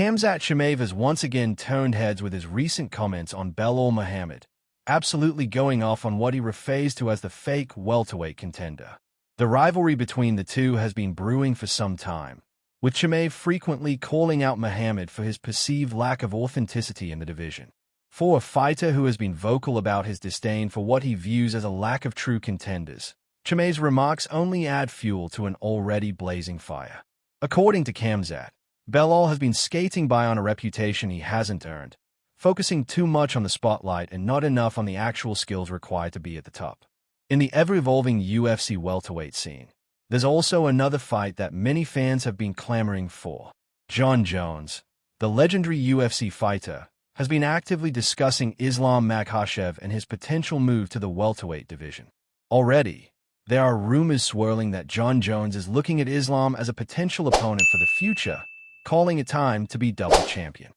Khamzat Chimaev has once again turned heads with his recent comments on Belal Muhammad, absolutely going off on what he refers to as the fake welterweight contender. The rivalry between the two has been brewing for some time, with Chimaev frequently calling out Muhammad for his perceived lack of authenticity in the division. For a fighter who has been vocal about his disdain for what he views as a lack of true contenders, Chimaev's remarks only add fuel to an already blazing fire. According to Khamzat, Belal has been skating by on a reputation he hasn't earned, focusing too much on the spotlight and not enough on the actual skills required to be at the top. In the ever-evolving UFC welterweight scene, there's also another fight that many fans have been clamoring for. Jon Jones, the legendary UFC fighter, has been actively discussing Islam Makhachev and his potential move to the welterweight division. Already, there are rumors swirling that Jon Jones is looking at Islam as a potential opponent for the future, calling it time to be double champion.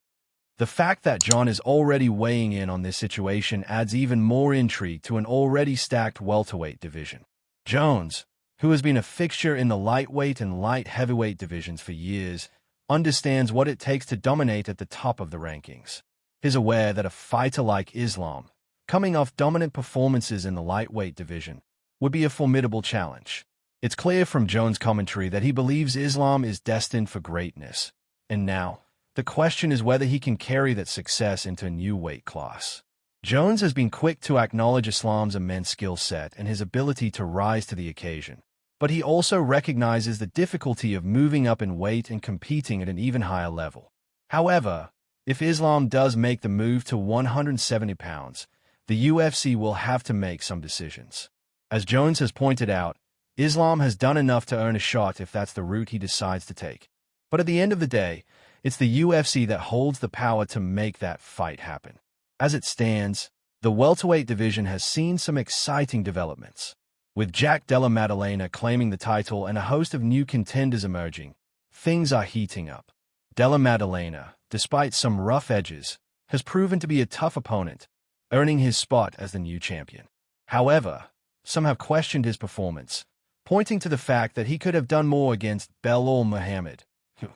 The fact that Jon is already weighing in on this situation adds even more intrigue to an already stacked welterweight division. Jones, who has been a fixture in the lightweight and light heavyweight divisions for years, understands what it takes to dominate at the top of the rankings. He's aware that a fighter like Islam, coming off dominant performances in the lightweight division, would be a formidable challenge. It's clear from Jones' commentary that he believes Islam is destined for greatness, and now, the question is whether he can carry that success into a new weight class. Jones has been quick to acknowledge Islam's immense skill set and his ability to rise to the occasion, but he also recognizes the difficulty of moving up in weight and competing at an even higher level. However, if Islam does make the move to 170 pounds, the UFC will have to make some decisions. As Jones has pointed out, Islam has done enough to earn a shot if that's the route he decides to take. But at the end of the day, it's the UFC that holds the power to make that fight happen. As it stands, the welterweight division has seen some exciting developments. With Jack Della Maddalena claiming the title and a host of new contenders emerging, things are heating up. Della Maddalena, despite some rough edges, has proven to be a tough opponent, earning his spot as the new champion. However, some have questioned his performance, pointing to the fact that he could have done more against Belal Muhammad, who,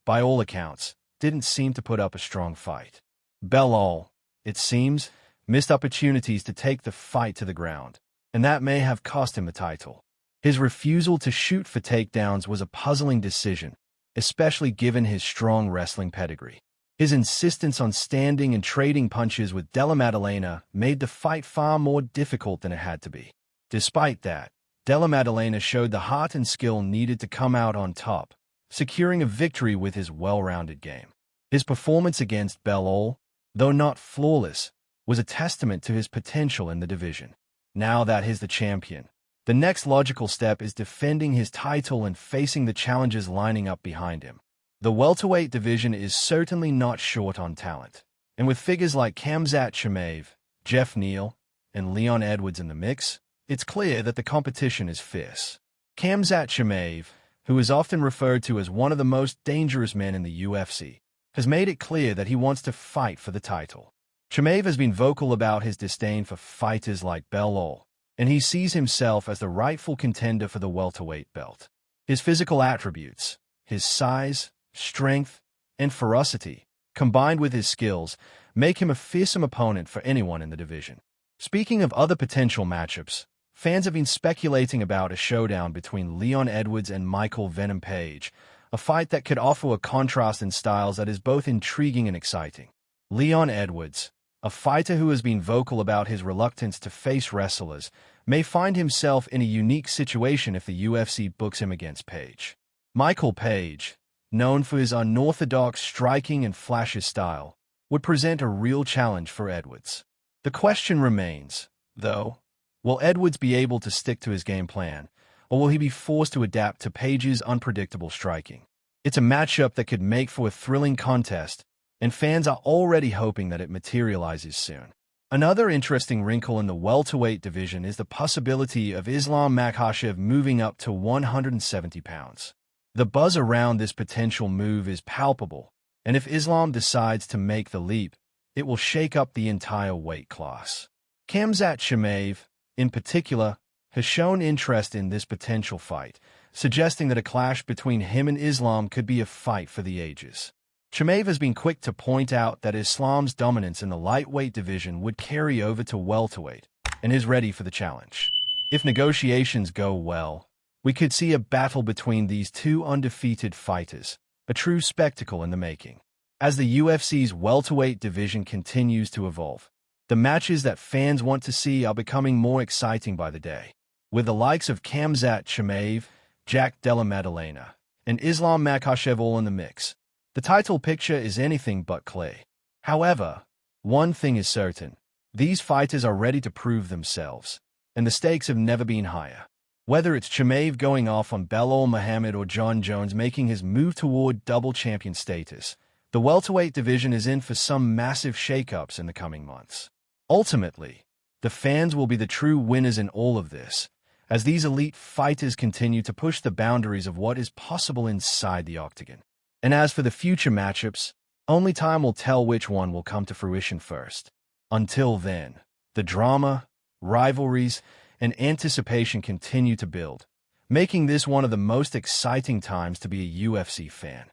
by all accounts, didn't seem to put up a strong fight. Belal, it seems, missed opportunities to take the fight to the ground, and that may have cost him the title. His refusal to shoot for takedowns was a puzzling decision, especially given his strong wrestling pedigree. His insistence on standing and trading punches with Della Maddalena made the fight far more difficult than it had to be. Despite that, Della Maddalena showed the heart and skill needed to come out on top, securing a victory with his well-rounded game. His performance against Belal, though not flawless, was a testament to his potential in the division. Now that he's the champion, the next logical step is defending his title and facing the challenges lining up behind him. The welterweight division is certainly not short on talent, and with figures like Khamzat Chimaev, Jeff Neal, and Leon Edwards in the mix, it's clear that the competition is fierce. Khamzat Chimaev, who is often referred to as one of the most dangerous men in the UFC, has made it clear that he wants to fight for the title. Chimaev has been vocal about his disdain for fighters like Belal, and he sees himself as the rightful contender for the welterweight belt. His physical attributes, his size, strength, and ferocity, combined with his skills, make him a fearsome opponent for anyone in the division. Speaking of other potential matchups, fans have been speculating about a showdown between Leon Edwards and Michael Venom Page, a fight that could offer a contrast in styles that is both intriguing and exciting. Leon Edwards, a fighter who has been vocal about his reluctance to face wrestlers, may find himself in a unique situation if the UFC books him against Page. Michael Page, known for his unorthodox striking and flashy style, would present a real challenge for Edwards. The question remains, though, will Edwards be able to stick to his game plan, or will he be forced to adapt to Page's unpredictable striking? It's a matchup that could make for a thrilling contest, and fans are already hoping that it materializes soon. Another interesting wrinkle in the welterweight division is the possibility of Islam Makhachev moving up to 170 pounds. The buzz around this potential move is palpable, and if Islam decides to make the leap, it will shake up the entire weight class. Khamzat Chimaev, in particular, has shown interest in this potential fight, suggesting that a clash between him and Islam could be a fight for the ages. Chimaev has been quick to point out that Islam's dominance in the lightweight division would carry over to welterweight and is ready for the challenge. If negotiations go well, we could see a battle between these two undefeated fighters, a true spectacle in the making. As the UFC's welterweight division continues to evolve, the matches that fans want to see are becoming more exciting by the day. With the likes of Khamzat Chimaev, Jack Della Maddalena, and Islam Makhachev all in the mix, the title picture is anything but clear. However, one thing is certain: these fighters are ready to prove themselves, and the stakes have never been higher. Whether it's Chimaev going off on Belal Muhammad or Jon Jones making his move toward double champion status, the welterweight division is in for some massive shakeups in the coming months. Ultimately, the fans will be the true winners in all of this, as these elite fighters continue to push the boundaries of what is possible inside the octagon. And as for the future matchups, only time will tell which one will come to fruition first. Until then, the drama, rivalries, and anticipation continue to build, making this one of the most exciting times to be a UFC fan.